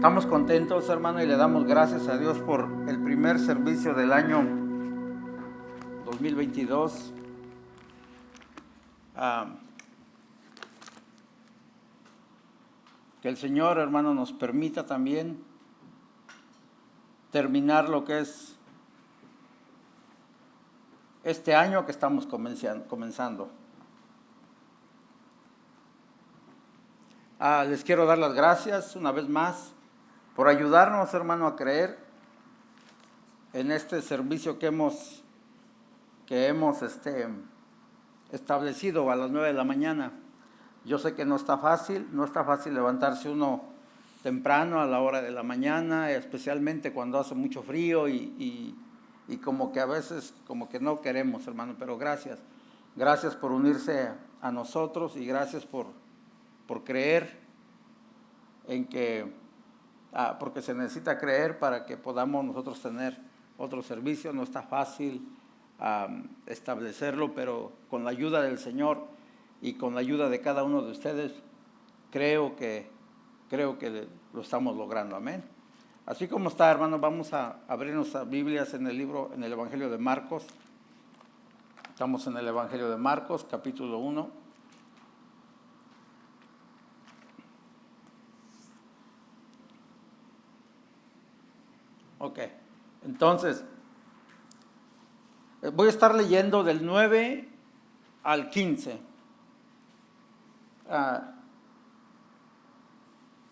Estamos contentos, hermano, y le damos gracias a Dios por el primer servicio del año 2022. Que el Señor, hermano, nos permita también terminar lo que es este año que estamos comenzando. Les quiero dar las gracias una vez más por ayudarnos, hermano, a creer en este servicio que hemos establecido a las 9 de la mañana. Yo sé que no está fácil levantarse uno temprano a la hora de la mañana, especialmente cuando hace mucho frío y como que a veces como que no queremos, hermano, pero gracias por unirse a nosotros y gracias por creer en que porque se necesita creer para que podamos nosotros tener otro servicio. No está fácil establecerlo, pero con la ayuda del Señor y con la ayuda de cada uno de ustedes, creo que lo estamos logrando. Amén. Así como está, hermanos, vamos a abrir nuestras Biblias en el Evangelio de Marcos. Estamos en el Evangelio de Marcos, capítulo 1. Ok, entonces, voy a estar leyendo del 9 al 15.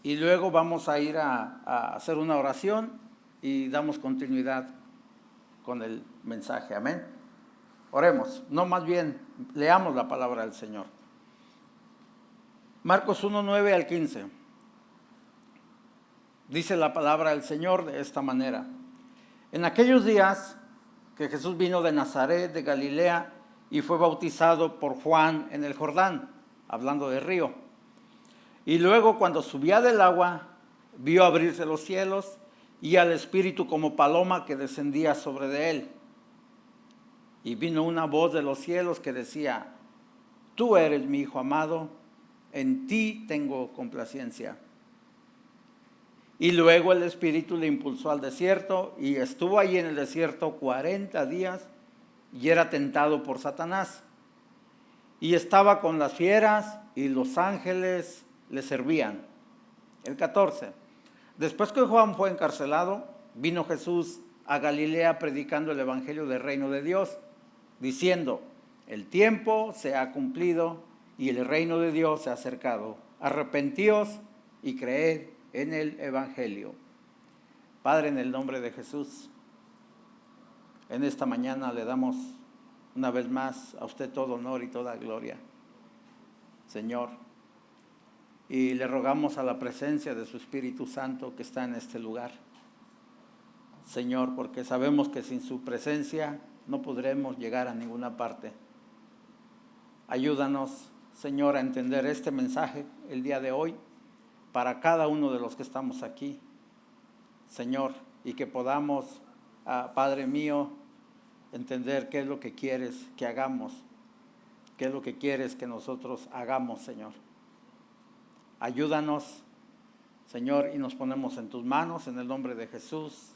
Y luego vamos a ir a hacer una oración y damos continuidad con el mensaje. Amén. Oremos, no, más bien leamos la palabra del Señor. Marcos 1, 9 al 15. Dice la palabra del Señor de esta manera: en aquellos días que Jesús vino de Nazaret, de Galilea, y fue bautizado por Juan en el Jordán, hablando del río. Y luego, cuando subía del agua, vio abrirse los cielos y al Espíritu como paloma que descendía sobre de él. Y vino una voz de los cielos que decía: tú eres mi Hijo amado, en ti tengo complacencia. Y luego el Espíritu le impulsó al desierto y estuvo allí en el desierto 40 días y era tentado por Satanás. Y estaba con las fieras y los ángeles le servían. El 14. Después que Juan fue encarcelado, vino Jesús a Galilea predicando el evangelio del reino de Dios, diciendo: el tiempo se ha cumplido y el reino de Dios se ha acercado. Arrepentíos y creed en el evangelio. Padre, en el nombre de Jesús, en esta mañana le damos una vez más a usted todo honor y toda gloria, Señor, y le rogamos a la presencia de su Espíritu Santo que está en este lugar, Señor, porque sabemos que sin su presencia no podremos llegar a ninguna parte. Ayúdanos, Señor, a entender este mensaje el día de hoy para cada uno de los que estamos aquí, Señor, y que podamos, Padre mío, entender qué es lo que quieres que hagamos, qué es lo que quieres que nosotros hagamos, Señor. Ayúdanos, Señor, y nos ponemos en tus manos, en el nombre de Jesús.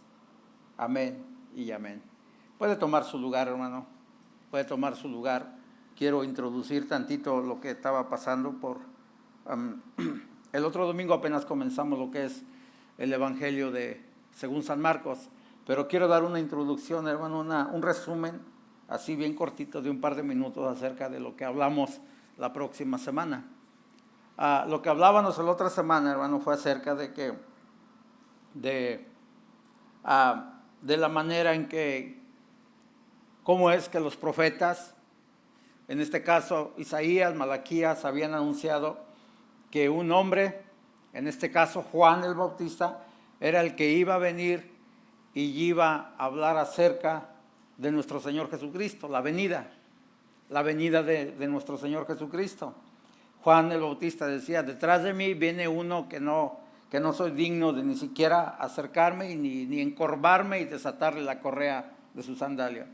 Amén y amén. Puede tomar su lugar, hermano, puede tomar su lugar. Quiero introducir tantito lo que estaba pasando por... el otro domingo apenas comenzamos lo que es el Evangelio según San Marcos, pero quiero dar una introducción, hermano, un resumen así bien cortito de un par de minutos acerca de lo que hablamos la próxima semana. Lo que hablábamos la otra semana, hermano, fue acerca de la manera en que, cómo es que los profetas, en este caso Isaías, Malaquías, habían anunciado que un hombre, en este caso Juan el Bautista, era el que iba a venir y iba a hablar acerca de nuestro Señor Jesucristo, la venida de nuestro Señor Jesucristo. Juan el Bautista decía: detrás de mí viene uno que no soy digno de ni siquiera acercarme y ni encorvarme y desatarle la correa de su sandalia.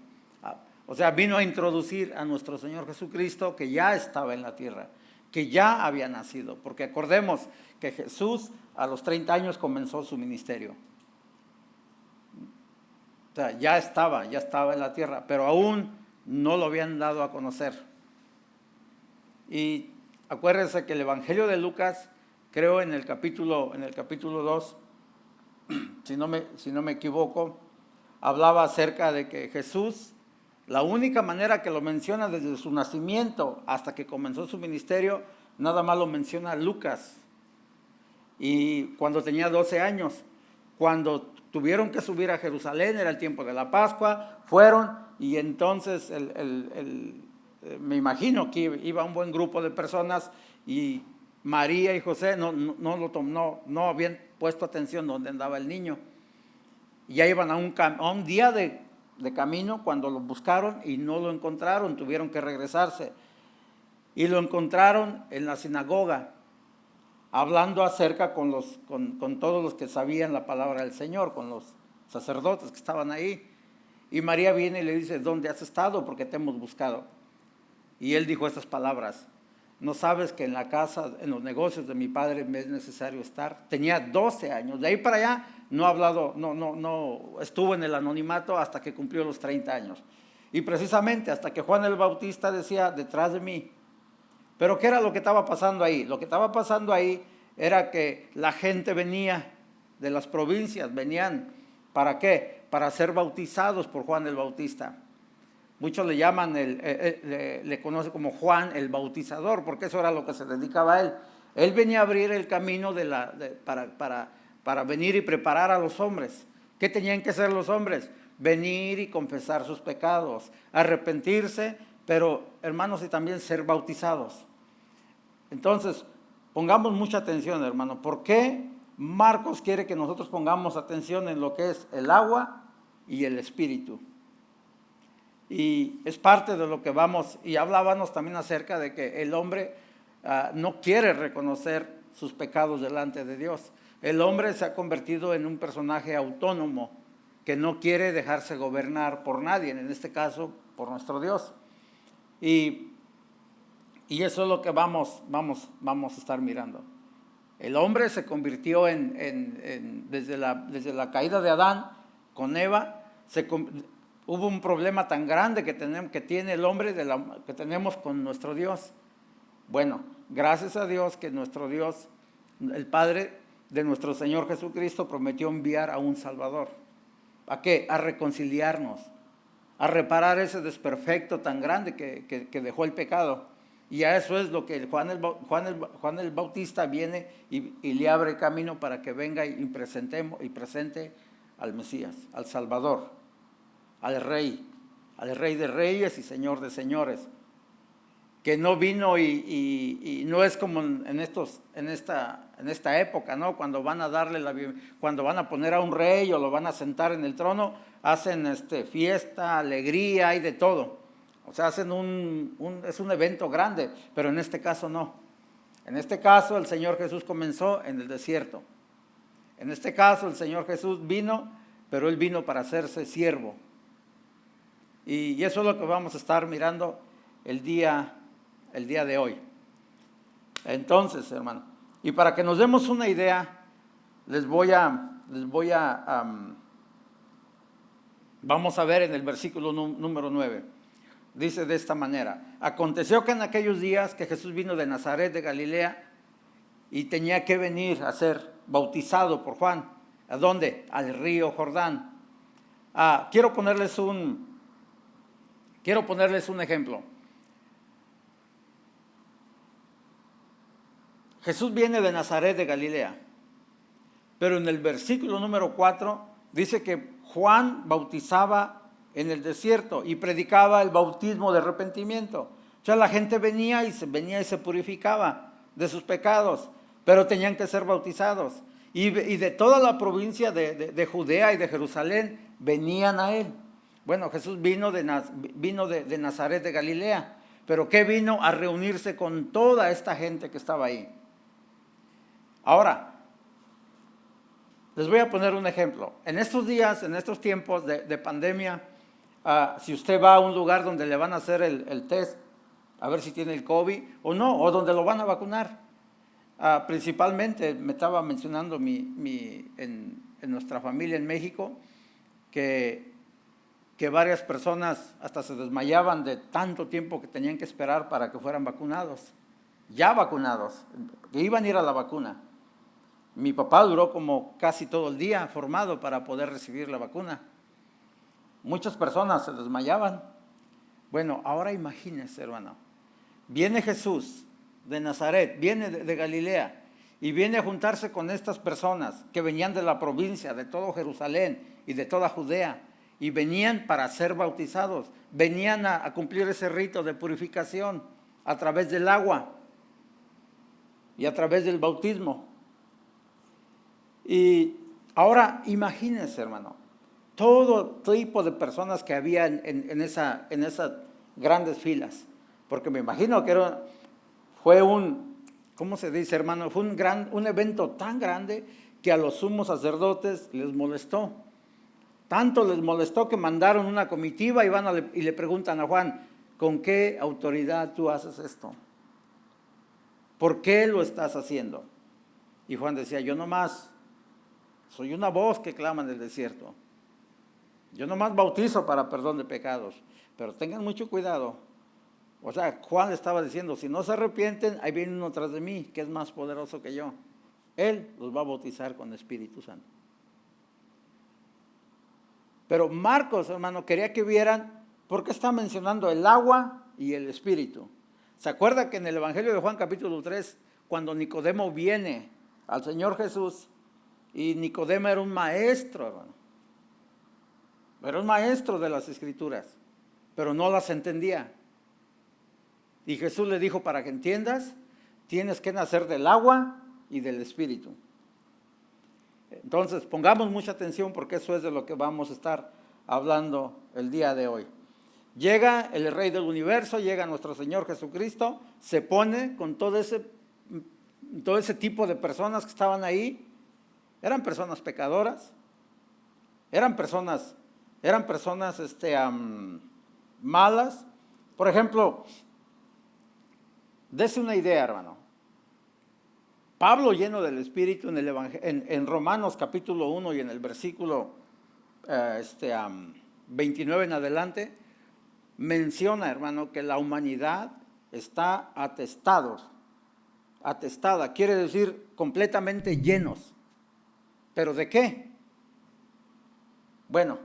O sea, vino a introducir a nuestro Señor Jesucristo, que ya estaba en la tierra, que ya había nacido, porque acordemos que Jesús a los 30 años comenzó su ministerio. O sea, ya estaba en la tierra, pero aún no lo habían dado a conocer. Y acuérdense que el Evangelio de Lucas, creo en el capítulo 2, si no me equivoco, hablaba acerca de que Jesús, la única manera que lo menciona desde su nacimiento hasta que comenzó su ministerio, nada más lo menciona Lucas. Y cuando tenía 12 años, cuando tuvieron que subir a Jerusalén, era el tiempo de la Pascua, fueron y entonces me imagino que iba un buen grupo de personas y María y José no habían puesto atención donde andaba el niño. Y ya iban a un día de camino cuando lo buscaron y no lo encontraron, tuvieron que regresarse. Y lo encontraron en la sinagoga, hablando acerca con todos los que sabían la palabra del Señor, con los sacerdotes que estaban ahí. Y María viene y le dice, ¿dónde has estado? Porque te hemos buscado. Y él dijo estas palabras, ¿no sabes que en la casa, en los negocios de mi padre me es necesario estar? Tenía 12 años, de ahí para allá no ha hablado, no estuvo en el anonimato hasta que cumplió los 30 años. Y precisamente hasta que Juan el Bautista decía, detrás de mí. Pero ¿qué era lo que estaba pasando ahí? Lo que estaba pasando ahí era que la gente venía de las provincias, venían, ¿para qué? Para ser bautizados por Juan el Bautista. Muchos le llaman, le conocen como Juan el Bautizador, porque eso era lo que se dedicaba a él. Él venía a abrir el camino para venir y preparar a los hombres. ¿Qué tenían que hacer los hombres? Venir y confesar sus pecados, arrepentirse, pero hermanos, y también ser bautizados. Entonces, pongamos mucha atención, hermano. ¿Por qué Marcos quiere que nosotros pongamos atención en lo que es el agua y el espíritu? Y es parte de lo que vamos, y hablábamos también acerca de que el hombre no quiere reconocer sus pecados delante de Dios. El hombre se ha convertido en un personaje autónomo que no quiere dejarse gobernar por nadie, en este caso por nuestro Dios. Y eso es lo que vamos a estar mirando. El hombre se convirtió desde la caída de Adán con Eva, hubo un problema tan grande que tiene el hombre que tenemos con nuestro Dios. Bueno, gracias a Dios que nuestro Dios, el Padre de nuestro Señor Jesucristo, prometió enviar a un Salvador. ¿A qué? A reconciliarnos, a reparar ese desperfecto tan grande que dejó el pecado. Y a eso es lo que Juan el Bautista viene y le abre camino para que venga y presente al Mesías, al Salvador, al Rey de Reyes y Señor de Señores, que no vino y no es como en esta época, ¿no? Cuando van a poner a un rey o lo van a sentar en el trono, hacen fiesta, alegría y de todo. O sea, hacen es un evento grande, pero en este caso no. En este caso el Señor Jesús comenzó en el desierto. En este caso el Señor Jesús vino, pero Él vino para hacerse siervo. Y eso es lo que vamos a estar mirando el día de hoy. Entonces, hermano, y para que nos demos una idea, vamos a ver en el versículo número 9. Dice de esta manera: aconteció que en aquellos días que Jesús vino de Nazaret de Galilea y tenía que venir a ser bautizado por Juan. ¿A dónde? Al río Jordán. Quiero ponerles un ejemplo. Jesús viene de Nazaret de Galilea, pero en el versículo número 4 dice que Juan bautizaba en el desierto y predicaba el bautismo de arrepentimiento. O sea, la gente venía y se purificaba de sus pecados, pero tenían que ser bautizados. Y de toda la provincia de Judea y de Jerusalén venían a él. Bueno, Jesús vino de Nazaret de Galilea, pero ¿qué vino? A reunirse con toda esta gente que estaba ahí. Ahora, les voy a poner un ejemplo. En estos días, en estos tiempos de pandemia, si usted va a un lugar donde le van a hacer el test, a ver si tiene el COVID o no, o donde lo van a vacunar, Principalmente me estaba mencionando en nuestra familia en México que varias personas hasta se desmayaban de tanto tiempo que tenían que esperar para que fueran vacunados, ya vacunados, que iban a ir a la vacuna. Mi papá duró como casi todo el día formado para poder recibir la vacuna. Muchas personas se desmayaban. Bueno, ahora imagínense, hermano, viene Jesús de Nazaret, viene de Galilea y viene a juntarse con estas personas que venían de la provincia, de todo Jerusalén y de toda Judea, y venían para ser bautizados, venían a cumplir ese rito de purificación a través del agua y a través del bautismo. Y ahora imagínense, hermano, todo tipo de personas que había en esas grandes filas, porque me imagino que fue ¿cómo se dice, hermano? Fue un evento tan grande que a los sumos sacerdotes les molestó. Tanto les molestó que mandaron una comitiva y le preguntan a Juan, ¿con qué autoridad tú haces esto? ¿Por qué lo estás haciendo? Y Juan decía, yo nomás soy una voz que clama en el desierto. Yo nomás bautizo para perdón de pecados, pero tengan mucho cuidado. O sea, Juan le estaba diciendo, si no se arrepienten, ahí viene uno tras de mí, que es más poderoso que yo. Él los va a bautizar con Espíritu Santo. Pero Marcos, hermano, quería que vieran por qué está mencionando el agua y el Espíritu. ¿Se acuerda que en el Evangelio de Juan capítulo 3, cuando Nicodemo viene al Señor Jesús, y Nicodemo era un maestro, hermano? Era un maestro de las Escrituras, pero no las entendía. Y Jesús le dijo, para que entiendas, tienes que nacer del agua y del Espíritu. Entonces, pongamos mucha atención porque eso es de lo que vamos a estar hablando el día de hoy. Llega el Rey del Universo, llega nuestro Señor Jesucristo, se pone con todo ese tipo de personas que estaban ahí. Eran personas pecadoras, eran personas malas. Por ejemplo, dese una idea, hermano. Pablo, lleno del Espíritu, en Romanos capítulo 1 y en el versículo 29 en adelante, menciona, hermano, que la humanidad está atestada, quiere decir completamente llenos. ¿Pero de qué? Bueno,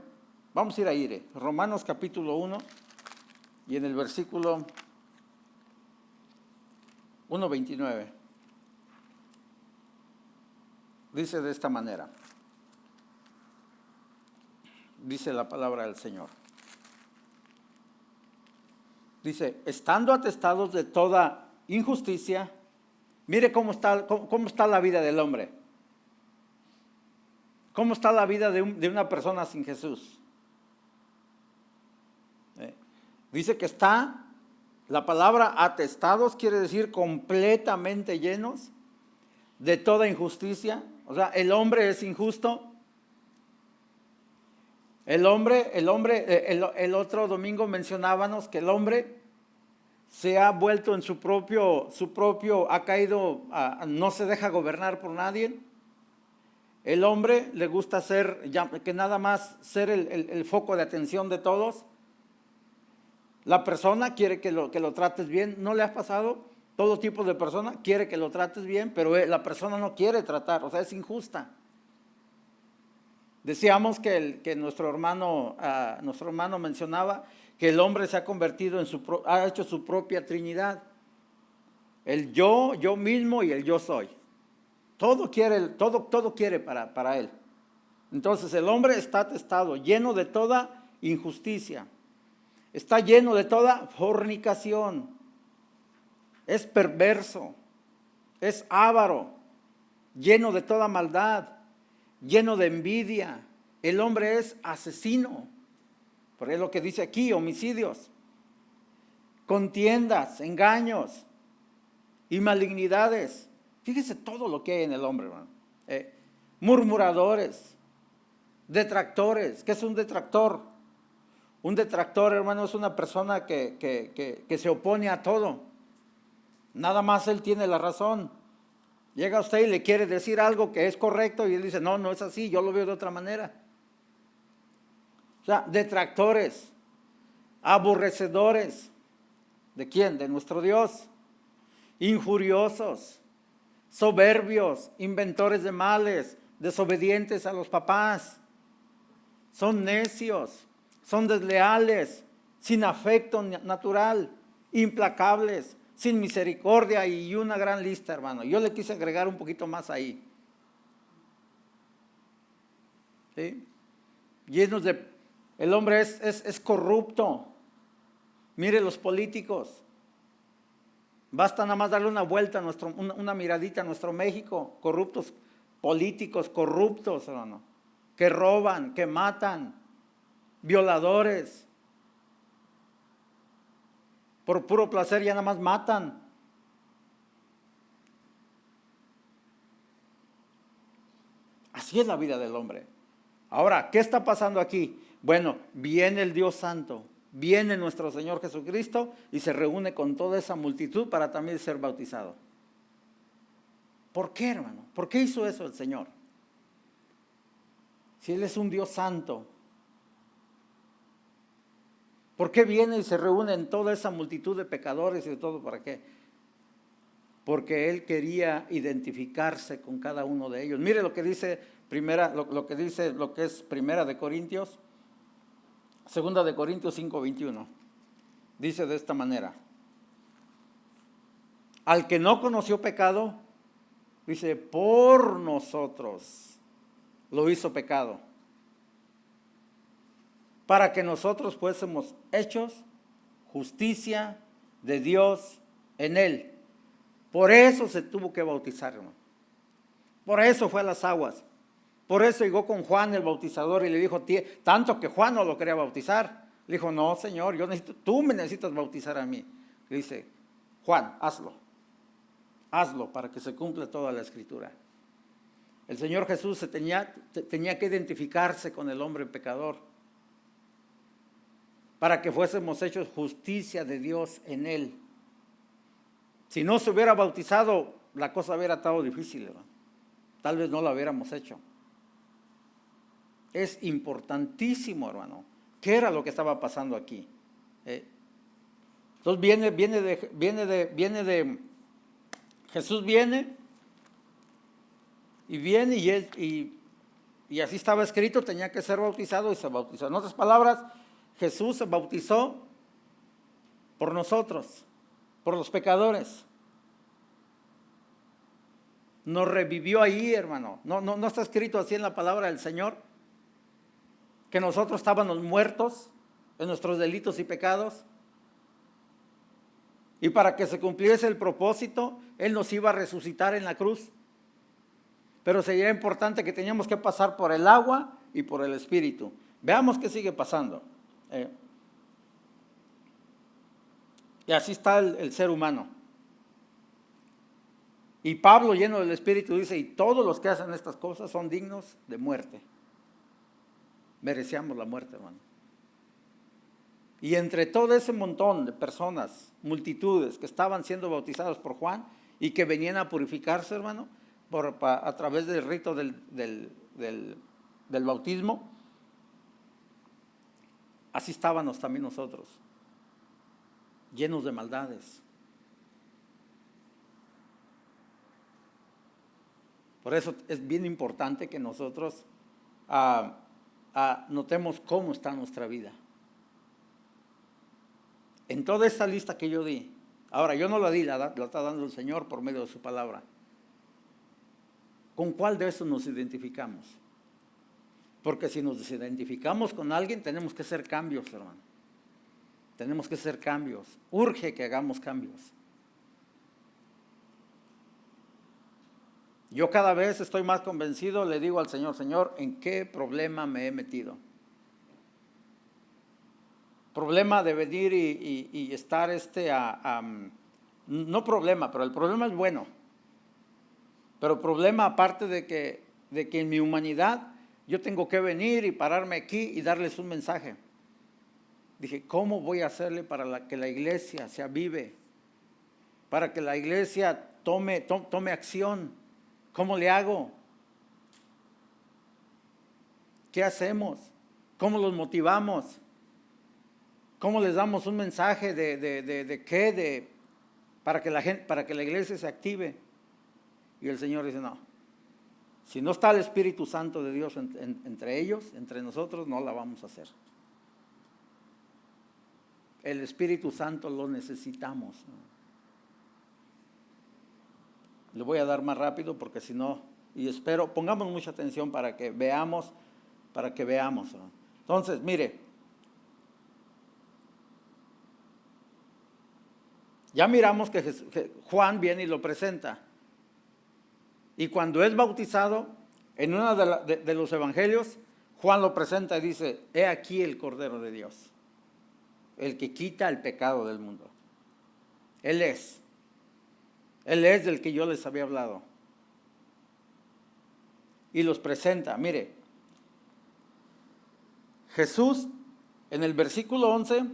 vamos a ir ahí, Romanos capítulo 1 y en el versículo 1:29. Dice de esta manera, dice la palabra del Señor. Dice, estando atestados de toda injusticia, mire cómo está la vida del hombre. ¿Cómo está la vida de una persona sin Jesús? Dice que está, la palabra atestados quiere decir completamente llenos de toda injusticia. O sea, el hombre es injusto. El otro domingo mencionábamos que el hombre se ha vuelto en ha caído, no se deja gobernar por nadie. El hombre le gusta que nada más ser el foco de atención de todos. La persona quiere que lo trates bien. ¿No le ha pasado? Todo tipo de persona quiere que lo trates bien, pero la persona no quiere tratar, o sea, es injusta. Decíamos que nuestro hermano mencionaba que el hombre se ha convertido ha hecho su propia trinidad. El yo mismo y el yo soy. Todo quiere para él. Entonces el hombre está atestado, lleno de toda injusticia. Está lleno de toda fornicación. Es perverso, es avaro, lleno de toda maldad, lleno de envidia. El hombre es asesino, por eso lo que dice aquí, homicidios, contiendas, engaños y malignidades. Fíjese todo lo que hay en el hombre, hermano. Murmuradores, detractores. ¿Qué es un detractor? Un detractor, hermano, es una persona que se opone a todo. Nada más él tiene la razón. Llega usted y le quiere decir algo que es correcto y él dice, no, no es así, yo lo veo de otra manera. O sea, detractores, aborrecedores. ¿De quién? De nuestro Dios. Injuriosos, soberbios, inventores de males, desobedientes a los papás. Son necios, son desleales, sin afecto natural, implacables, sin misericordia y una gran lista, hermano. Yo le quise agregar un poquito más ahí. ¿Sí? Llenos de... El hombre es corrupto. Mire los políticos. Basta nada más darle una vuelta a una miradita a nuestro México. Corruptos, políticos corruptos, hermano. Que roban, que matan, violadores. Por puro placer ya nada más matan. Así es la vida del hombre. Ahora, ¿qué está pasando aquí? Bueno, viene el Dios Santo, viene nuestro Señor Jesucristo y se reúne con toda esa multitud para también ser bautizado. ¿Por qué, hermano? ¿Por qué hizo eso el Señor? Si Él es un Dios santo, ¿por qué viene y se reúne en toda esa multitud de pecadores y de todo? ¿Para qué? Porque Él quería identificarse con cada uno de ellos. Mire lo que dice lo que es Primera de Corintios, Segunda de Corintios 5:21. Dice de esta manera: al que no conoció pecado, dice, por nosotros lo hizo pecado, para que nosotros fuésemos hechos justicia de Dios en él. Por eso se tuvo que bautizar, hermano. Por eso fue a las aguas. Por eso llegó con Juan el bautizador y le dijo, tanto que Juan no lo quería bautizar. Le dijo, no, Señor, tú me necesitas bautizar a mí. Le dice, Juan, hazlo para que se cumpla toda la escritura. El Señor Jesús tenía que identificarse con el hombre pecador, para que fuésemos hechos justicia de Dios en él. Si no se hubiera bautizado, la cosa hubiera estado difícil, ¿verdad? Tal vez no la hubiéramos hecho. Es importantísimo, hermano. ¿Qué era lo que estaba pasando aquí? Entonces Jesús viene y así estaba escrito, tenía que ser bautizado y se bautizó. En otras palabras, Jesús se bautizó por nosotros, por los pecadores. Nos revivió ahí, hermano. No está escrito así en la palabra del Señor, que nosotros estábamos muertos en nuestros delitos y pecados. Y para que se cumpliese el propósito, Él nos iba a resucitar en la cruz. Pero sería importante que teníamos que pasar por el agua y por el Espíritu. Veamos qué sigue pasando. Y así está el ser humano. Y Pablo, lleno del Espíritu, dice, y todos los que hacen estas cosas son dignos de muerte. Merecíamos la muerte, hermano. Y entre todo ese montón de personas, multitudes que estaban siendo bautizados por Juan y que venían a purificarse, hermano, a través del rito del bautismo, así estábamos también nosotros, llenos de maldades. Por eso es bien importante que nosotros notemos cómo está nuestra vida. En toda esta lista que yo di, ahora yo no la di, la está dando el Señor por medio de su palabra. ¿Con cuál de esos nos identificamos? Porque si nos identificamos con alguien, tenemos que hacer cambios, hermano. Tenemos que hacer cambios. Urge que hagamos cambios. Yo cada vez estoy más convencido, le digo al Señor, Señor, ¿en qué problema me he metido? Problema de venir y estar no problema, pero el problema es bueno. Pero problema aparte de que en mi humanidad yo tengo que venir y pararme aquí y darles un mensaje. Dije, ¿cómo voy a hacerle para que la iglesia se avive? Para que la iglesia tome acción. ¿Cómo le hago? ¿Qué hacemos? ¿Cómo los motivamos? ¿Cómo les damos un mensaje de qué? Para que la iglesia se active. Y el Señor dice, no. Si no está el Espíritu Santo de Dios entre ellos, entre nosotros, no la vamos a hacer. El Espíritu Santo lo necesitamos. Le voy a dar más rápido porque si no, y espero, pongamos mucha atención para que veamos. Entonces, mire, ya miramos que Juan viene y lo presenta. Y cuando es bautizado, en uno de los evangelios, Juan lo presenta y dice, he aquí el Cordero de Dios, el que quita el pecado del mundo. Él es del que yo les había hablado. Y los presenta, mire, Jesús en el versículo 11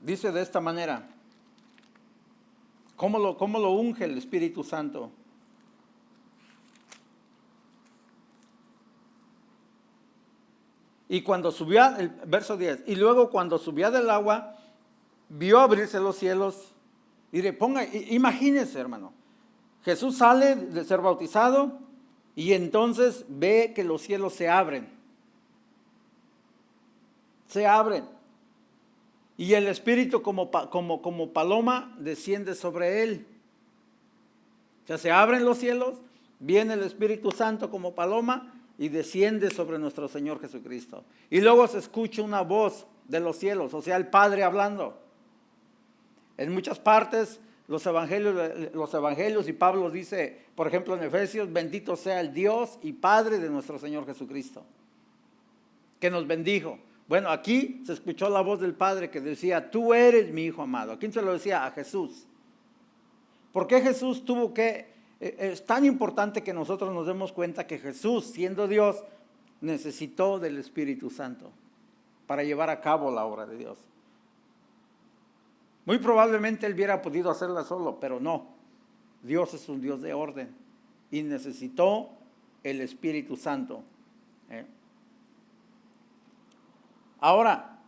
dice de esta manera, ¿cómo lo unge el Espíritu Santo? Y cuando subía, el verso 10, y luego cuando subía del agua, vio abrirse los cielos. Y imagínense, hermano, Jesús sale de ser bautizado y entonces ve que los cielos se abren. Se abren. Y el Espíritu como paloma desciende sobre él. O sea, se abren los cielos, viene el Espíritu Santo como paloma y desciende sobre nuestro Señor Jesucristo. Y luego se escucha una voz de los cielos, o sea, el Padre hablando. En muchas partes los evangelios y Pablo dice, por ejemplo en Efesios, bendito sea el Dios y Padre de nuestro Señor Jesucristo, que nos bendijo. Bueno, aquí se escuchó la voz del Padre que decía, tú eres mi Hijo amado. ¿A quién se lo decía? A Jesús. ¿Por qué Jesús tuvo que? Es tan importante que nosotros nos demos cuenta que Jesús, siendo Dios, necesitó del Espíritu Santo para llevar a cabo la obra de Dios. Muy probablemente Él hubiera podido hacerla solo, pero no. Dios es un Dios de orden y necesitó el Espíritu Santo. Ahora,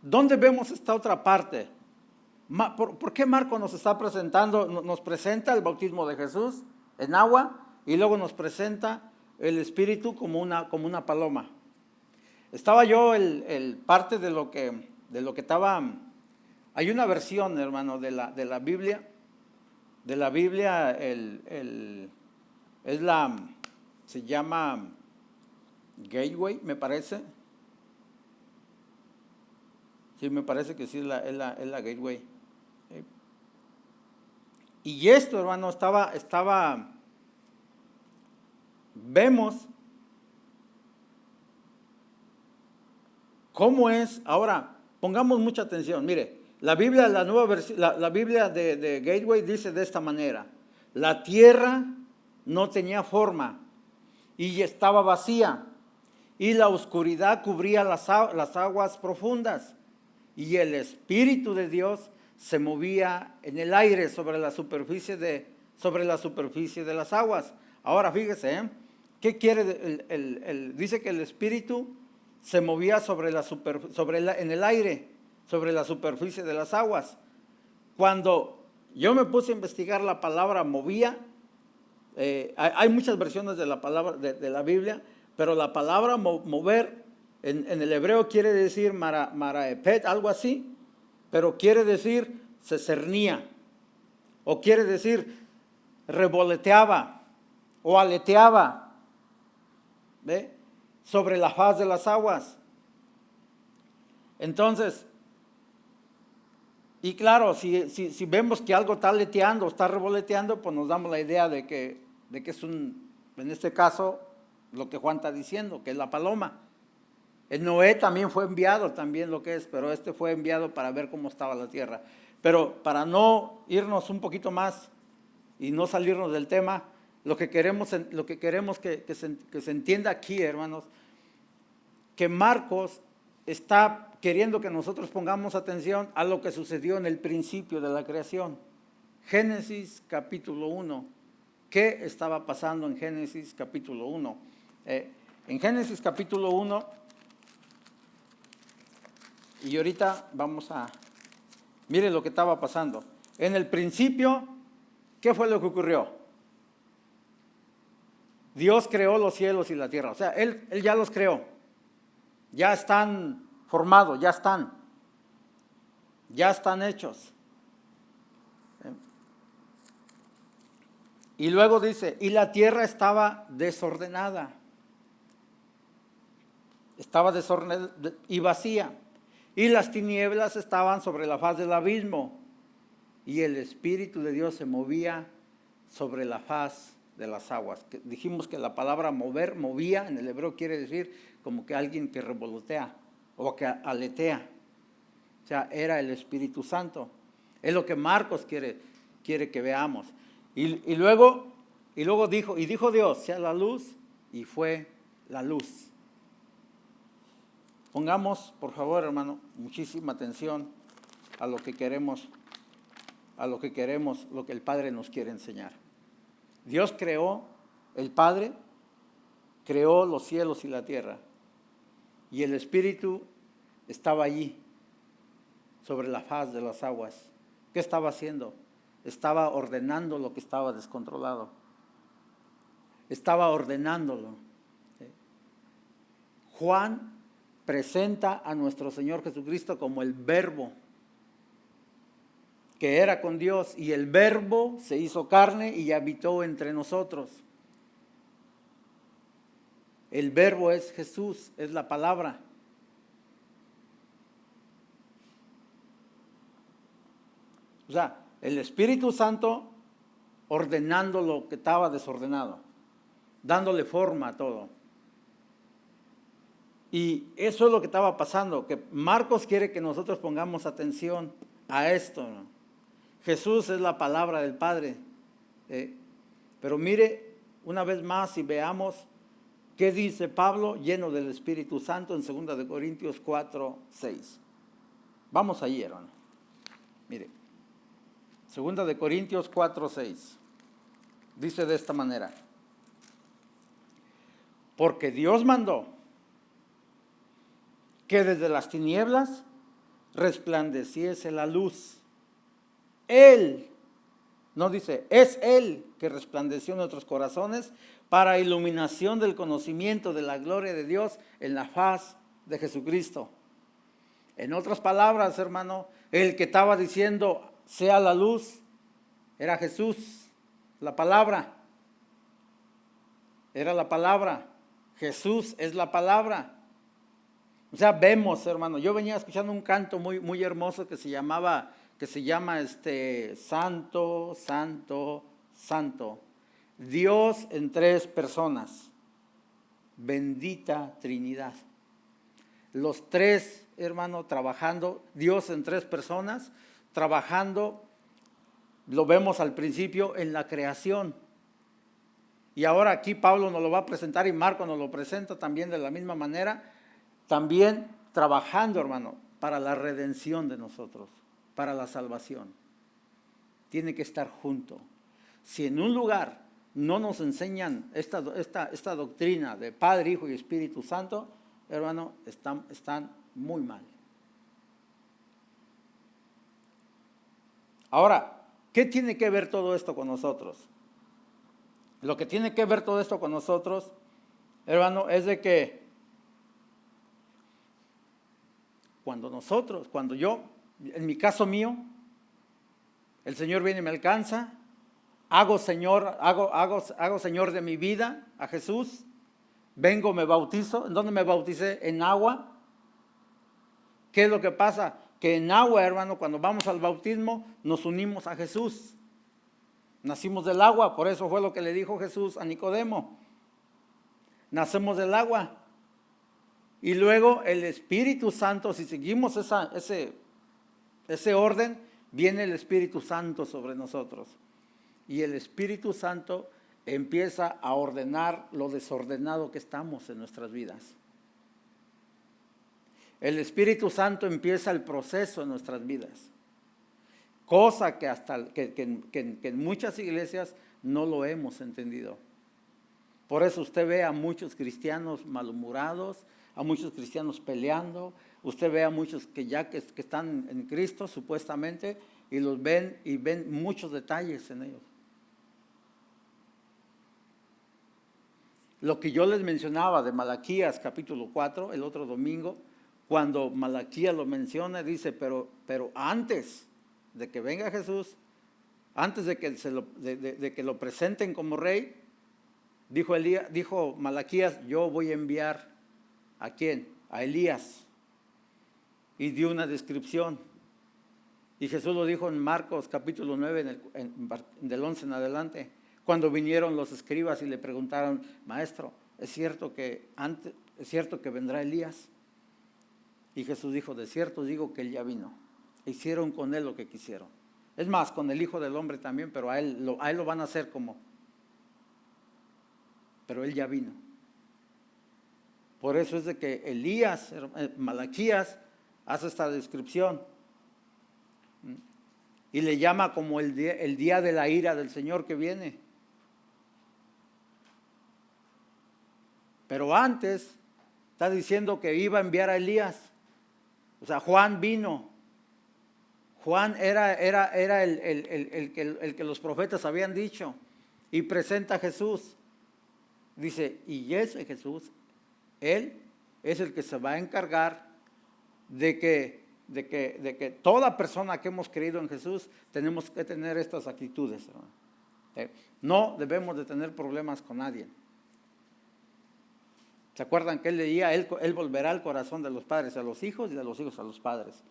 ¿dónde vemos esta otra parte? ¿Por qué Marcos nos está presentando, nos presenta el bautismo de Jesús en agua y luego nos presenta el Espíritu como una paloma? Estaba yo parte de lo que estaba. Hay una versión, hermano, de la Biblia. De la Biblia se llama Gateway, me parece. Sí, me parece que sí es la Gateway. Y esto, hermano, vemos cómo es. Ahora, pongamos mucha atención. Mire, la Biblia, la Biblia de Gateway dice de esta manera: la tierra no tenía forma y estaba vacía, y la oscuridad cubría las aguas profundas, y el Espíritu de Dios se movía en el aire sobre la superficie de las aguas. Ahora fíjese, ¿qué quiere? Dice que el Espíritu se movía en el aire, sobre la superficie de las aguas. Cuando yo me puse a investigar la palabra movía, hay muchas versiones de la palabra de la Biblia, pero la palabra mover en el hebreo quiere decir maraepet, algo así, pero quiere decir se cernía, o quiere decir revoloteaba o aleteaba, ¿ve? Sobre la faz de las aguas. Entonces, y claro, si vemos que algo está aleteando, está revoloteando, pues nos damos la idea de que es en este caso, lo que Juan está diciendo, que es la paloma. El Noé también fue enviado, también lo que es, pero este fue enviado para ver cómo estaba la tierra. Pero para no irnos un poquito más y no salirnos del tema, lo que queremos que se entienda aquí, hermanos, que Marcos está queriendo que nosotros pongamos atención a lo que sucedió en el principio de la creación. Génesis capítulo 1. ¿Qué estaba pasando en Génesis capítulo 1? En Génesis capítulo 1, y ahorita mire lo que estaba pasando. En el principio, ¿qué fue lo que ocurrió? Dios creó los cielos y la tierra, o sea, Él ya los creó, ya están formados, ya están hechos. Y luego dice, y la tierra estaba desordenada y vacía, y las tinieblas estaban sobre la faz del abismo, y el Espíritu de Dios se movía sobre la faz de las aguas. Dijimos que la palabra movía, en el hebreo quiere decir como que alguien que revolotea o que aletea. O sea, era el Espíritu Santo. Es lo que Marcos quiere que veamos. Y luego dijo Dios, sea la luz, y fue la luz. Pongamos, por favor, hermano, muchísima atención a lo que queremos, lo que el Padre nos quiere enseñar. Dios creó, el Padre creó los cielos y la tierra, y el Espíritu estaba allí, sobre la faz de las aguas. ¿Qué estaba haciendo? Estaba ordenando lo que estaba descontrolado. Estaba ordenándolo. Juan presenta a nuestro Señor Jesucristo como el Verbo, que era con Dios, y el Verbo se hizo carne y habitó entre nosotros. El Verbo es Jesús, es la palabra. O sea, el Espíritu Santo ordenando lo que estaba desordenado, dándole forma a todo. Y eso es lo que estaba pasando, que Marcos quiere que nosotros pongamos atención a esto, ¿no? Jesús es la palabra del Padre. Pero mire una vez más y veamos qué dice Pablo, lleno del Espíritu Santo, en 2 Corintios 4:6. Vamos allí, hermano. Mire, 2 Corintios 4:6. Dice de esta manera: porque Dios mandó que desde las tinieblas resplandeciese la luz. Él, no dice, es Él que resplandeció en nuestros corazones para iluminación del conocimiento de la gloria de Dios en la faz de Jesucristo. En otras palabras, hermano, el que estaba diciendo sea la luz era Jesús, la palabra. Era la palabra. Jesús es la palabra. O sea, vemos, hermano, yo venía escuchando un canto muy hermoso que se llama Santo, Santo, Santo. Dios en tres personas. Bendita Trinidad. Los tres, hermano, trabajando, Dios en tres personas, trabajando, lo vemos al principio en la creación. Y ahora aquí Pablo nos lo va a presentar y Marco nos lo presenta también de la misma manera, también trabajando, hermano, para la redención de nosotros, para la salvación. Tiene que estar junto. Si en un lugar no nos enseñan esta doctrina de Padre, Hijo y Espíritu Santo, hermano, están muy mal. Ahora, ¿qué tiene que ver todo esto con nosotros? Lo que tiene que ver todo esto con nosotros, hermano, es de que cuando yo, en mi caso mío, el Señor viene y me alcanza, hago Señor de mi vida a Jesús, vengo, me bautizo. ¿En dónde me bauticé? En agua. ¿Qué es lo que pasa? Que en agua, hermano, cuando vamos al bautismo, nos unimos a Jesús. Nacimos del agua, por eso fue lo que le dijo Jesús a Nicodemo. Nacemos del agua. Y luego el Espíritu Santo, si seguimos ese orden, viene el Espíritu Santo sobre nosotros. Y el Espíritu Santo empieza a ordenar lo desordenado que estamos en nuestras vidas. El Espíritu Santo empieza el proceso en nuestras vidas. cosa que en muchas iglesias no lo hemos entendido. Por eso usted ve a muchos cristianos malhumorados, a muchos cristianos peleando, usted ve a muchos que están en Cristo supuestamente, y los ven y ven muchos detalles en ellos. Lo que yo les mencionaba de Malaquías capítulo 4 el otro domingo, cuando Malaquías lo menciona, dice, pero antes de que venga Jesús, antes de que lo presenten como rey, dijo Malaquías, yo voy a enviar ¿a quién? A Elías. Y dio una descripción. Y Jesús lo dijo en Marcos capítulo 9, del 11 en adelante, cuando vinieron los escribas y le preguntaron, maestro, ¿es cierto que vendrá Elías? Y Jesús dijo, de cierto digo que él ya vino. Hicieron con él lo que quisieron. Es más, con el Hijo del Hombre también, pero a él lo van a hacer como. Pero él ya vino. Por eso es de que Malaquías hace esta descripción. Y le llama como el día de la ira del Señor que viene. Pero antes está diciendo que iba a enviar a Elías. O sea, Juan vino. Juan era el que los profetas habían dicho. Y presenta a Jesús. Dice, y ese Jesús, él es el que se va a encargar de que toda persona que hemos creído en Jesús tenemos que tener estas actitudes, hermano. No debemos de tener problemas con nadie. ¿Se acuerdan que él leía? Él volverá al corazón de los padres a los hijos y de los hijos a los padres.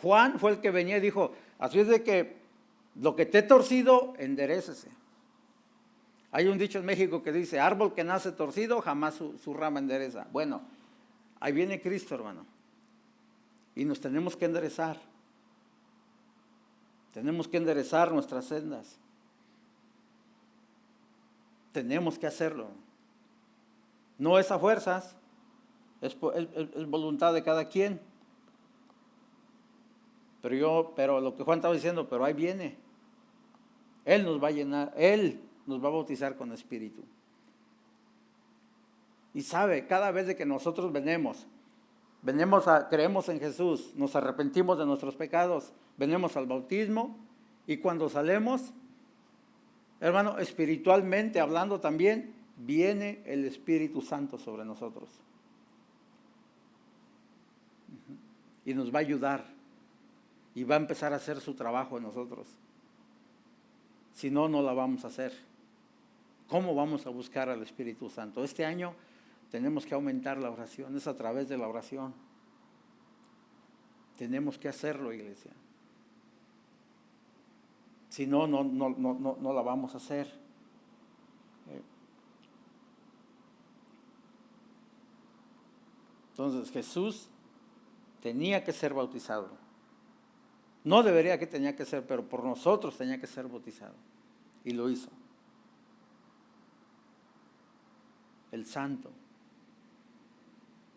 Juan fue el que venía y dijo, así es de que lo que te he torcido, enderécese. Hay un dicho en México que dice, árbol que nace torcido, jamás su rama endereza. Bueno, ahí viene Cristo, hermano. Y nos tenemos que enderezar. Tenemos que enderezar nuestras sendas. Tenemos que hacerlo. No es a fuerzas, es voluntad de cada quien. Pero lo que Juan estaba diciendo, pero ahí viene. Él nos va a llenar, Él nos va a bautizar con Espíritu. Y sabe, cada vez de que nosotros creemos en Jesús, nos arrepentimos de nuestros pecados, venimos al bautismo, y cuando salimos, hermano, espiritualmente hablando también, viene el Espíritu Santo sobre nosotros. Y nos va a ayudar. Y va a empezar a hacer su trabajo en nosotros. Si no, no la vamos a hacer. ¿Cómo vamos a buscar al Espíritu Santo? Este año tenemos que aumentar la oración. Es a través de la oración. Tenemos que hacerlo, iglesia. Si no, no la vamos a hacer. Entonces Jesús tenía que ser bautizado. No debería que tenía que ser, pero por nosotros tenía que ser bautizado. Y lo hizo. El Santo.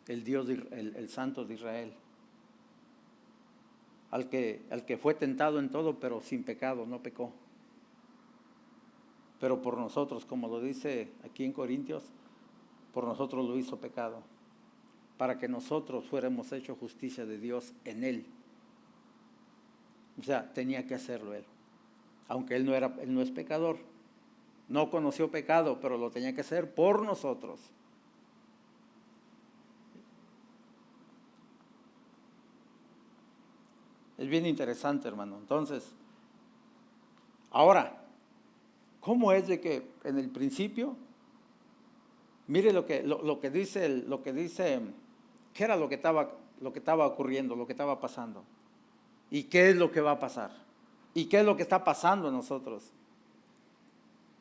El Dios, el Santo de Israel. Al que fue tentado en todo, pero sin pecado, no pecó. Pero por nosotros, como lo dice aquí en Corintios, por nosotros lo hizo pecado. Para que nosotros fuéramos hechos justicia de Dios en Él. O sea, tenía que hacerlo Él. Aunque Él no es pecador. No conoció pecado, pero lo tenía que hacer por nosotros. Es bien interesante, hermano. Entonces, ahora, ¿cómo es de que en el principio, mire lo que dice, ¿qué era lo que estaba ocurriendo, lo que estaba pasando? ¿Y qué es lo que va a pasar? ¿Y qué es lo que está pasando en nosotros?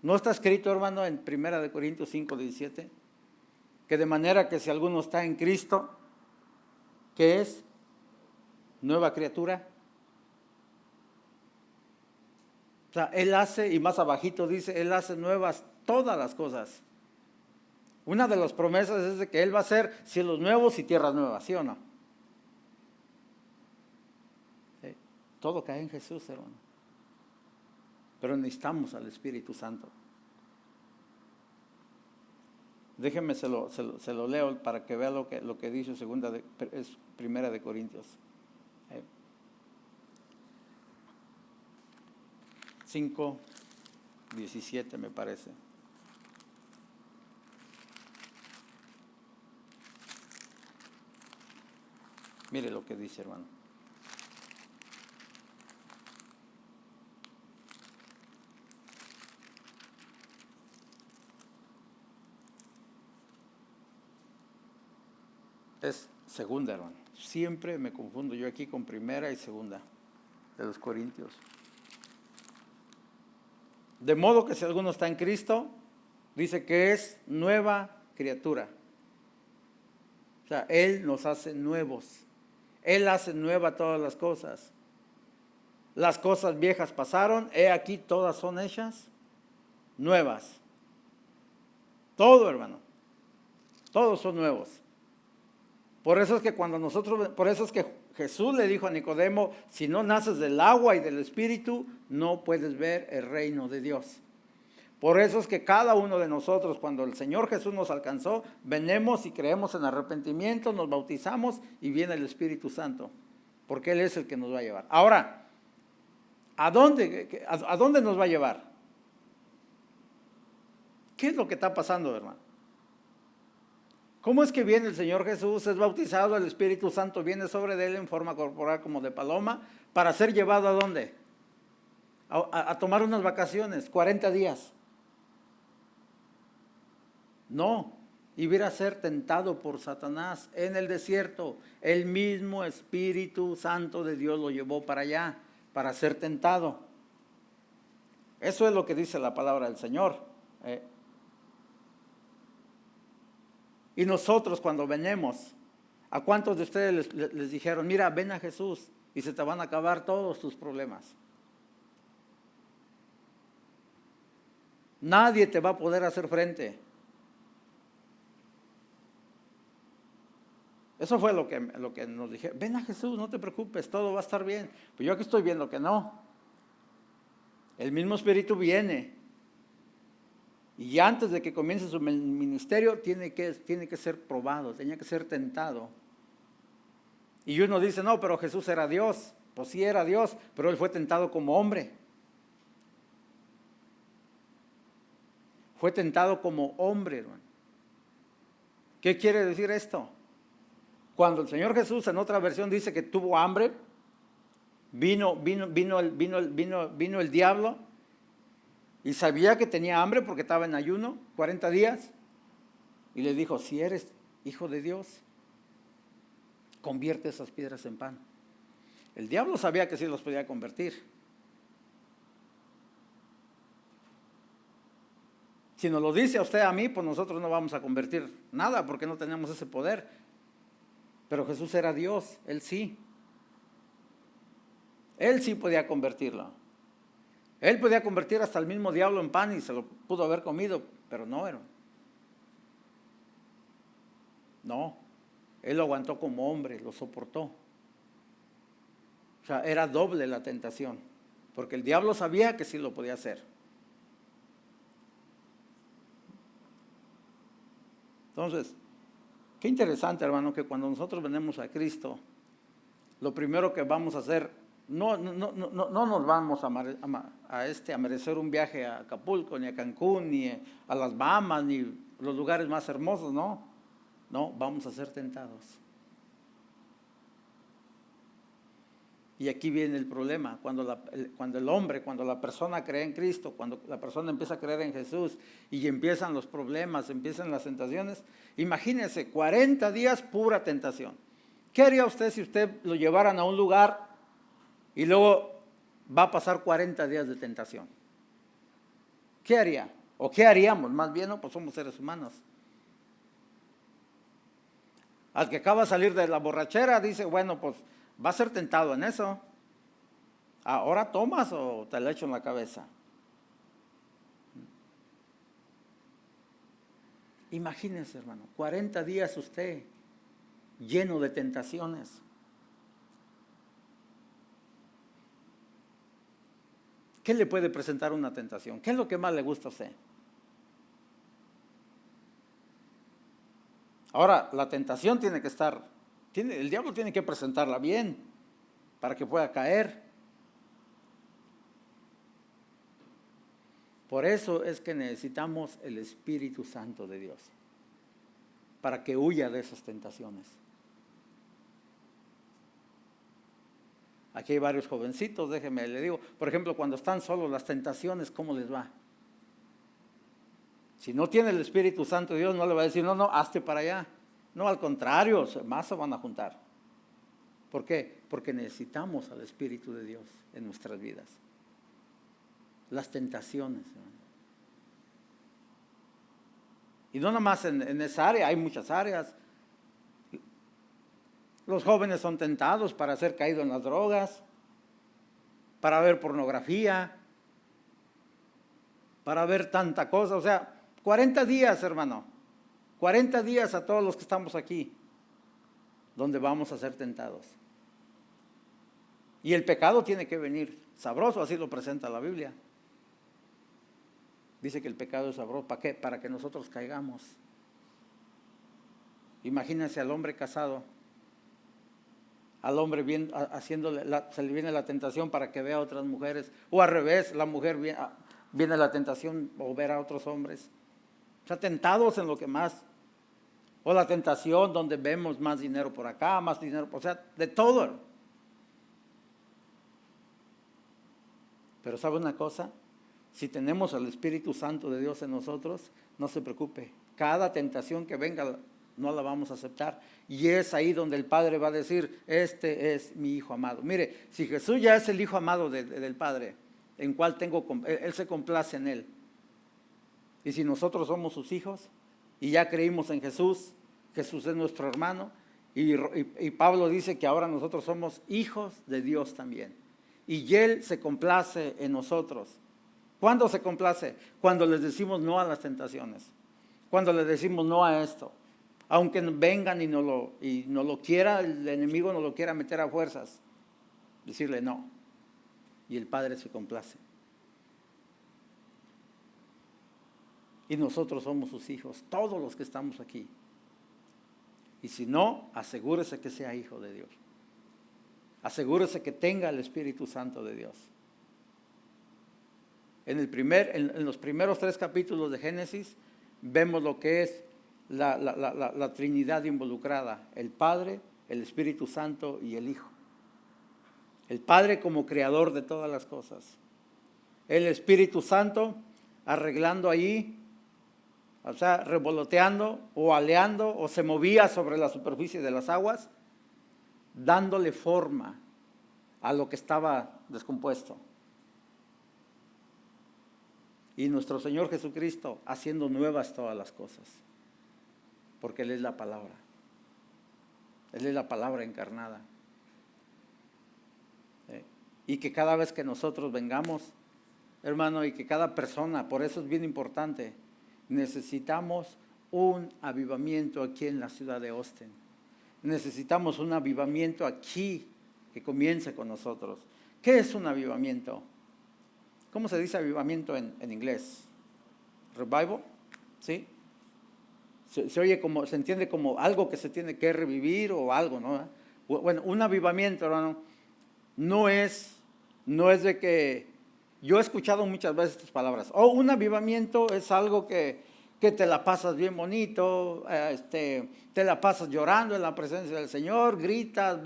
¿No está escrito, hermano, en 1 Corintios 5:17? Que de manera que si alguno está en Cristo, ¿qué es? Nueva criatura. O sea, Él hace, y más abajito dice, Él hace nuevas todas las cosas. Una de las promesas es de que Él va a hacer cielos nuevos y tierras nuevas, ¿sí o no? Todo cae en Jesús, hermano. Pero necesitamos al Espíritu Santo. Déjenme, se lo leo para que vea lo que dice Primera de Corintios. 5:17 me parece. Mire lo que dice, hermano. Es segunda, hermano. Siempre me confundo yo aquí con primera y segunda de los Corintios. De modo que si alguno está en Cristo, dice que es nueva criatura. O sea, Él nos hace nuevos. Él hace nueva todas las cosas. Las cosas viejas pasaron, he aquí todas son hechas nuevas. Todo, hermano. Todos son nuevos. Por eso es que Jesús le dijo a Nicodemo, si no naces del agua y del Espíritu, no puedes ver el reino de Dios. Por eso es que cada uno de nosotros, cuando el Señor Jesús nos alcanzó, venimos y creemos en arrepentimiento, nos bautizamos y viene el Espíritu Santo, porque Él es el que nos va a llevar. Ahora, ¿a dónde nos va a llevar? ¿Qué es lo que está pasando, hermano? ¿Cómo es que viene el Señor Jesús, es bautizado, el Espíritu Santo viene sobre él en forma corporal como de paloma, para ser llevado a dónde? A tomar unas vacaciones, 40 días. No, iba a ser tentado por Satanás en el desierto. El mismo Espíritu Santo de Dios lo llevó para allá, para ser tentado. Eso es lo que dice la palabra del Señor. Y nosotros cuando venimos, ¿a cuántos de ustedes les dijeron, mira, ven a Jesús y se te van a acabar todos tus problemas? Nadie te va a poder hacer frente. Eso fue lo que nos dijeron. Ven a Jesús, no te preocupes, todo va a estar bien. Pues yo aquí estoy viendo que no. El mismo Espíritu viene. Y antes de que comience su ministerio, tiene que ser probado, tenía que ser tentado. Y uno dice, no, pero Jesús era Dios. Pues sí era Dios, pero Él fue tentado como hombre. Fue tentado como hombre, hermano. ¿Qué quiere decir esto? Cuando el Señor Jesús en otra versión dice que tuvo hambre, vino el diablo y sabía que tenía hambre porque estaba en ayuno 40 días y le dijo, si eres hijo de Dios, convierte esas piedras en pan. El diablo sabía que sí los podía convertir. Si nos lo dice a usted a mí, pues nosotros no vamos a convertir nada porque no tenemos ese poder. Pero Jesús era Dios, Él sí. Él sí podía convertirlo. Él podía convertir hasta el mismo diablo en pan y se lo pudo haber comido, pero no era. No, Él lo aguantó como hombre, lo soportó. O sea, era doble la tentación, porque el diablo sabía que sí lo podía hacer. Entonces, qué interesante, hermano, que cuando nosotros venimos a Cristo, lo primero que vamos a hacer, no nos vamos a merecer un viaje a Acapulco, ni a Cancún, ni a las Bahamas, ni los lugares más hermosos, no, vamos a ser tentados. Y aquí viene el problema, cuando la persona cree en Cristo, cuando la persona empieza a creer en Jesús y empiezan los problemas, empiezan las tentaciones, imagínense, 40 días pura tentación. ¿Qué haría usted si usted lo llevaran a un lugar y luego va a pasar 40 días de tentación? ¿Qué haría? ¿O qué haríamos? Más bien, no, pues somos seres humanos. Al que acaba de salir de la borrachera dice, bueno, pues va a ser tentado en eso. ¿Ahora tomas o te lo echo en la cabeza? Imagínense, hermano, 40 días usted lleno de tentaciones. ¿Qué le puede presentar una tentación? ¿Qué es lo que más le gusta a usted? Ahora, la tentación tiene que estar, el diablo tiene que presentarla bien para que pueda caer. Por eso es que necesitamos el Espíritu Santo de Dios, para que huya de esas tentaciones. Aquí hay varios jovencitos, déjeme, le digo, por ejemplo, cuando están solos, las tentaciones, ¿cómo les va? Si no tiene el Espíritu Santo de Dios, no le va a decir, no, hazte para allá. No, al contrario, más se van a juntar. ¿Por qué? Porque necesitamos al Espíritu de Dios en nuestras vidas. Las tentaciones. Y no nada más en esa área, hay muchas áreas. Los jóvenes son tentados para ser caídos en las drogas, para ver pornografía, para ver tanta cosa. O sea, 40 días, hermano, 40 días a todos los que estamos aquí, donde vamos a ser tentados. Y el pecado tiene que venir sabroso, así lo presenta la Biblia. Dice que el pecado es sabroso. ¿Para qué? Para que nosotros caigamos. Imagínense al hombre casado. Al hombre bien, se le viene la tentación para que vea a otras mujeres. O al revés, la mujer viene la tentación o ver a otros hombres. O sea, tentados en lo que más. O la tentación donde vemos más dinero por acá, más dinero, o sea, de todo. Pero ¿sabe una cosa? Si tenemos al Espíritu Santo de Dios en nosotros, no se preocupe. Cada tentación que venga no la vamos a aceptar. Y es ahí donde el Padre va a decir, este es mi Hijo amado. Mire, si Jesús ya es el Hijo amado del Padre, en cual Él se complace en Él. Y si nosotros somos sus hijos y ya creímos en Jesús, Jesús es nuestro hermano, y Pablo dice que ahora nosotros somos hijos de Dios también. Y Él se complace en nosotros. ¿Cuándo se complace? Cuando les decimos no a las tentaciones. Cuando les decimos no a esto. Aunque vengan y no lo quiera, el enemigo no lo quiera meter a fuerzas. Decirle no. Y el Padre se complace. Y nosotros somos sus hijos, todos los que estamos aquí. Y si no, asegúrese que sea hijo de Dios. Asegúrese que tenga el Espíritu Santo de Dios. En los primeros 3 capítulos de Génesis vemos lo que es la Trinidad involucrada, el Padre, el Espíritu Santo y el Hijo. El Padre como creador de todas las cosas. El Espíritu Santo arreglando allí, o sea, revoloteando o aleando o se movía sobre la superficie de las aguas, dándole forma a lo que estaba descompuesto. Y nuestro Señor Jesucristo haciendo nuevas todas las cosas, porque Él es la palabra. Él es la palabra encarnada. Y que cada vez que nosotros vengamos, hermano, y que cada persona, por eso es bien importante, necesitamos un avivamiento aquí en la ciudad de Austin. Necesitamos un avivamiento aquí que comience con nosotros. ¿Qué es un avivamiento? ¿Cómo se dice avivamiento en inglés? ¿Revival? ¿Sí? Se oye como, se entiende como algo que se tiene que revivir o algo, ¿no? Bueno, un avivamiento, hermano, no es de que, yo he escuchado muchas veces estas palabras, un avivamiento es algo que te la pasas bien bonito, te la pasas llorando en la presencia del Señor, gritas,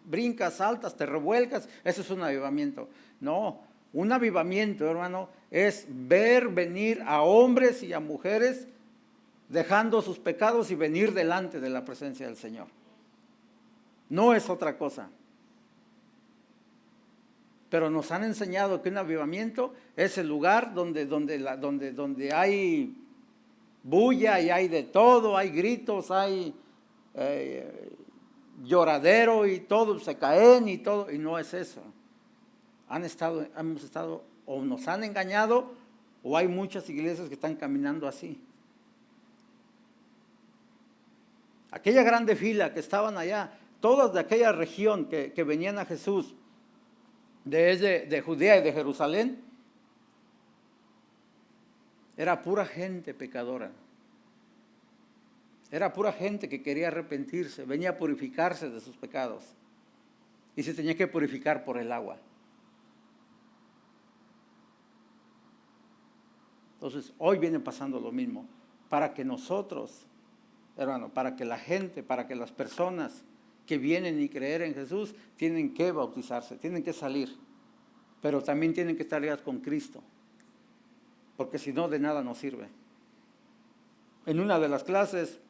brincas, saltas, te revuelcas, eso es un avivamiento. No, un avivamiento, hermano, es ver venir a hombres y a mujeres dejando sus pecados y venir delante de la presencia del Señor. No es otra cosa. Pero nos han enseñado que un avivamiento es el lugar donde hay bulla y hay de todo, hay gritos, hay lloradero y todo, se caen y todo, y no es eso. Hemos estado o nos han engañado o hay muchas iglesias que están caminando así. Aquella grande fila que estaban allá, todas de aquella región que venían a Jesús, de Judea y de Jerusalén, era pura gente pecadora. Era pura gente que quería arrepentirse, venía a purificarse de sus pecados. Y se tenía que purificar por el agua. Entonces, hoy viene pasando lo mismo. Para que nosotros, hermano, para que la gente, para que las personas que vienen y creer en Jesús, tienen que bautizarse, tienen que salir. Pero también tienen que estar ligados con Cristo. Porque si no, de nada nos sirve. En una de las clases,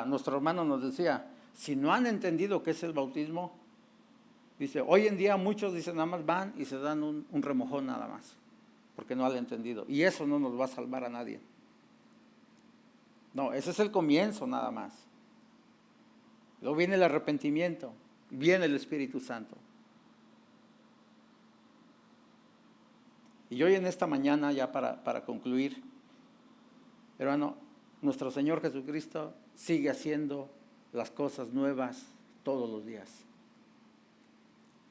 nuestro hermano nos decía, si no han entendido qué es el bautismo, dice, hoy en día muchos dicen nada más van y se dan un remojón nada más, porque no han entendido. Y eso no nos va a salvar a nadie. No, ese es el comienzo nada más. Luego viene el arrepentimiento, viene el Espíritu Santo. Y hoy en esta mañana, ya para concluir, hermano, nuestro Señor Jesucristo sigue haciendo las cosas nuevas todos los días.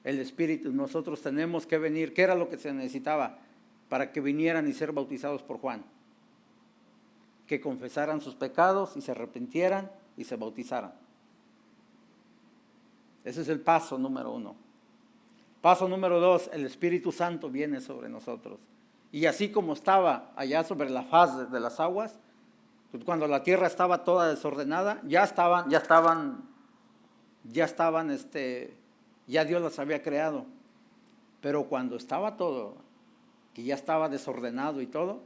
El Espíritu, nosotros tenemos que venir. ¿Qué era lo que se necesitaba para que vinieran y ser bautizados por Juan? Que confesaran sus pecados y se arrepintieran y se bautizaran. Ese es el paso número 1. Paso número 2, el Espíritu Santo viene sobre nosotros. Y así como estaba allá sobre la faz de las aguas, cuando la tierra estaba toda desordenada, ya Dios las había creado. Pero cuando estaba todo, que ya estaba desordenado y todo,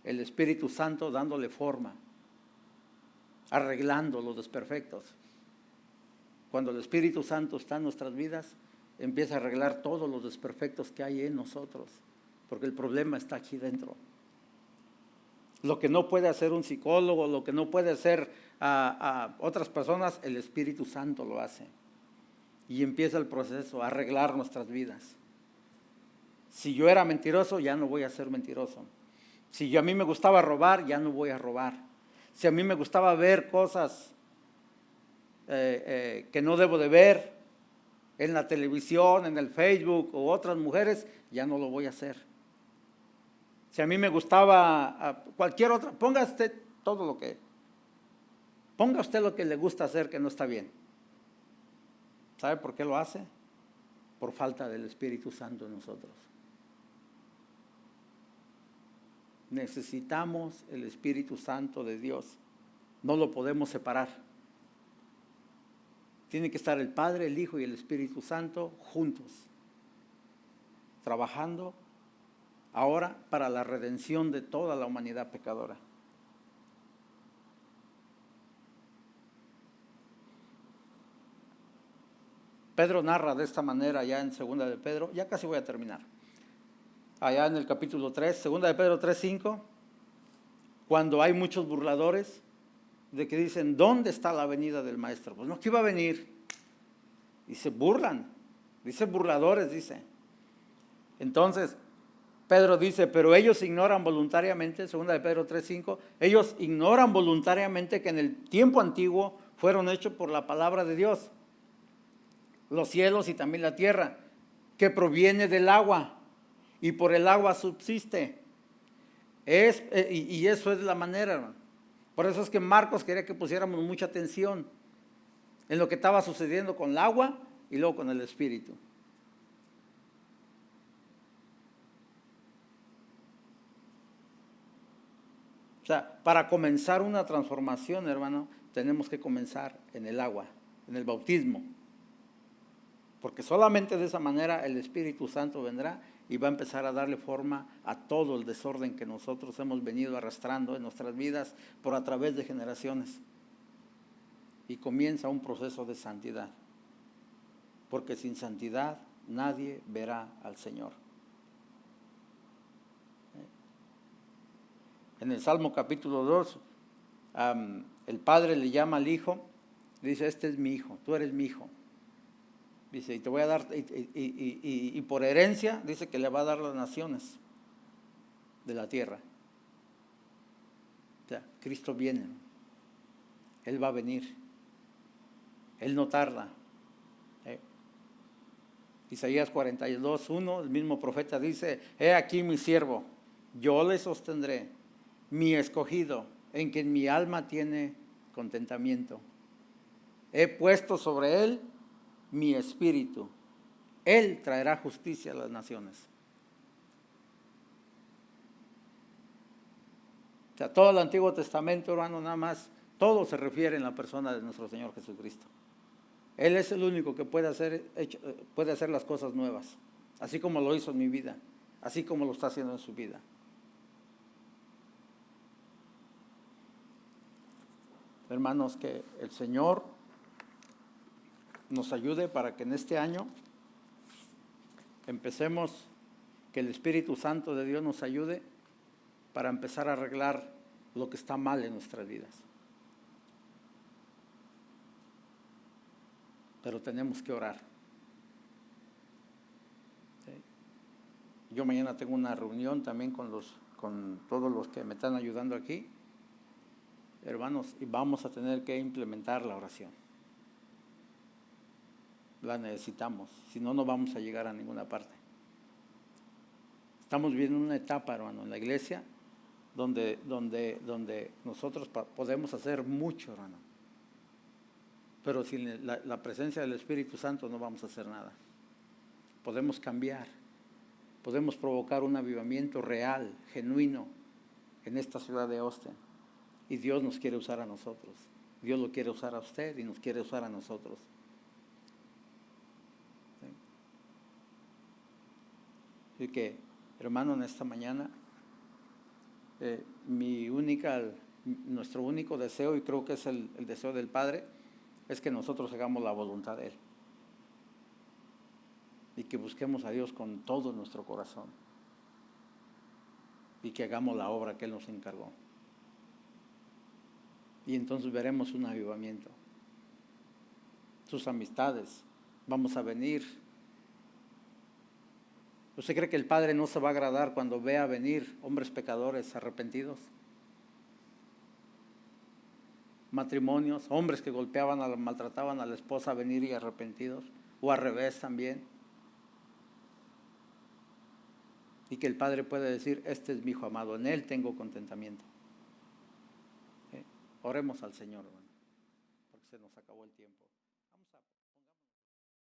el Espíritu Santo dándole forma, arreglando los desperfectos. Cuando el Espíritu Santo está en nuestras vidas, empieza a arreglar todos los desperfectos que hay en nosotros, porque el problema está aquí dentro. Lo que no puede hacer un psicólogo, lo que no puede hacer a otras personas, el Espíritu Santo lo hace. Y empieza el proceso a arreglar nuestras vidas. Si yo era mentiroso, ya no voy a ser mentiroso. Si a mí me gustaba robar, ya no voy a robar. Si a mí me gustaba ver cosas que no debo de ver en la televisión, en el Facebook o otras mujeres, ya no lo voy a hacer. Si a mí me gustaba cualquier otra, ponga usted lo que le gusta hacer que no está bien. ¿Sabe por qué lo hace? Por falta del Espíritu Santo en nosotros. Necesitamos el Espíritu Santo de Dios. No lo podemos separar. Tiene que estar el Padre, el Hijo y el Espíritu Santo juntos, trabajando ahora para la redención de toda la humanidad pecadora. Pedro narra de esta manera ya en segunda de Pedro, ya casi voy a terminar. Allá en el capítulo 3, segunda de Pedro 3:5, cuando hay muchos burladores de que dicen, ¿dónde está la venida del Maestro? Pues no, que iba a venir. Y se burlan, dice burladores, dice. Entonces, Pedro dice, pero ellos ignoran voluntariamente, segunda de Pedro 3:5, ellos ignoran voluntariamente que en el tiempo antiguo fueron hechos por la palabra de Dios, los cielos y también la tierra, que proviene del agua, y por el agua subsiste. Y eso es la manera, hermano. Por eso es que Marcos quería que pusiéramos mucha atención en lo que estaba sucediendo con el agua y luego con el Espíritu. O sea, para comenzar una transformación, hermano, tenemos que comenzar en el agua, en el bautismo. Porque solamente de esa manera el Espíritu Santo vendrá y va a empezar a darle forma a todo el desorden que nosotros hemos venido arrastrando en nuestras vidas por a través de generaciones. Y comienza un proceso de santidad. Porque sin santidad nadie verá al Señor. En el Salmo capítulo 2, el Padre le llama al Hijo, le dice, este es mi Hijo, tú eres mi Hijo. Dice, y te voy a dar, y por herencia, dice que le va a dar las naciones de la tierra. O sea, Cristo viene. Él va a venir. Él no tarda. Isaías 42:1, el mismo profeta dice: he aquí mi siervo, yo le sostendré, mi escogido, en quien mi alma tiene contentamiento. He puesto sobre él mi espíritu. Él traerá justicia a las naciones. O sea, todo el Antiguo Testamento, hermano, nada más, todo se refiere en la persona de nuestro Señor Jesucristo. Él es el único que puede hacer las cosas nuevas, así como lo hizo en mi vida, así como lo está haciendo en su vida. Hermanos, que el Señor nos ayude para que en este año empecemos, que el Espíritu Santo de Dios nos ayude para empezar a arreglar lo que está mal en nuestras vidas. Pero tenemos que orar. ¿Sí? Yo mañana tengo una reunión también con todos los que me están ayudando aquí, hermanos, y vamos a tener que implementar la oración. La necesitamos, si no, no vamos a llegar a ninguna parte. Estamos viviendo una etapa, hermano, en la iglesia donde nosotros podemos hacer mucho, hermano, pero sin la presencia del Espíritu Santo no vamos a hacer nada. Podemos cambiar, podemos provocar un avivamiento real, genuino, en esta ciudad de Austin, y Dios nos quiere usar a nosotros. Dios lo quiere usar a usted y nos quiere usar a nosotros. ¿Sí? Así que, hermano, en esta mañana, nuestro único deseo, y creo que es el deseo del Padre, es que nosotros hagamos la voluntad de Él y que busquemos a Dios con todo nuestro corazón y que hagamos la obra que Él nos encargó, y entonces veremos un avivamiento. Sus amistades, vamos a venir. ¿Usted cree que el Padre no se va a agradar cuando vea venir hombres pecadores arrepentidos? Matrimonios, hombres que maltrataban a la esposa, venir y arrepentidos, o al revés también. Y que el Padre puede decir: este es mi hijo amado, en él tengo contentamiento. Oremos al Señor, hermano, porque se nos acabó el tiempo.